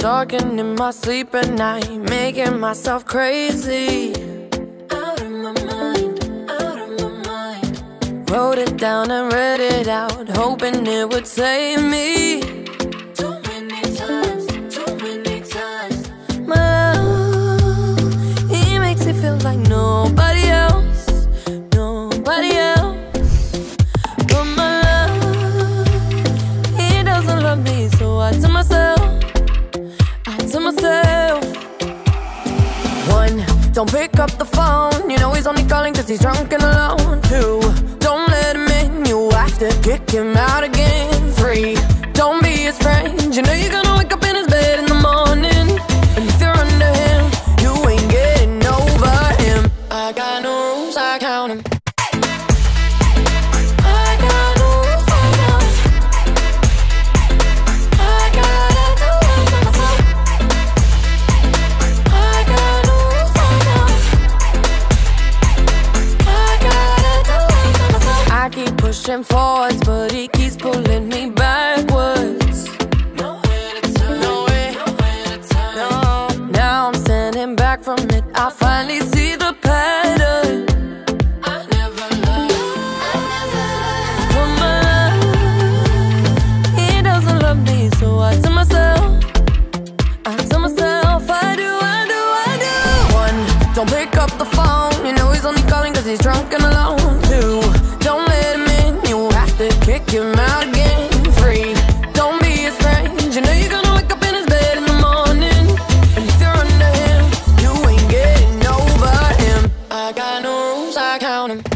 talking in my sleep at night, making myself crazy. Out of my mind, out of my mind. Wrote it down and read it out, hoping it would save me. Too many times, too many times. My love, he makes me feel like nobody else, nobody else. But my love, he doesn't love me, so I tell myself, one, don't pick up the phone, you know he's only calling cause he's drunk and alone. Two, don't let him in, you have to kick him out again. Three, don't be his friend, you know you're gonna wake up in his bed in the morning. And if you're under him, you ain't getting over him. I got no rules, I count him. Pushing forwards, but he keeps pulling me backwards. Nowhere to turn, nowhere to turn. No. Now I'm standing back from it, I finally see the pattern. I never loved. But my love, he doesn't love me, so I tell myself, I do. One, don't pick up the phone, you know he's only calling cause he's drunk and alone. Two, don't let him in, you have to kick him out again. Three, don't be his friend, you know you're gonna wake up in his bed in the morning. And if you're under him, you ain't getting over him. I got no rules, I count him.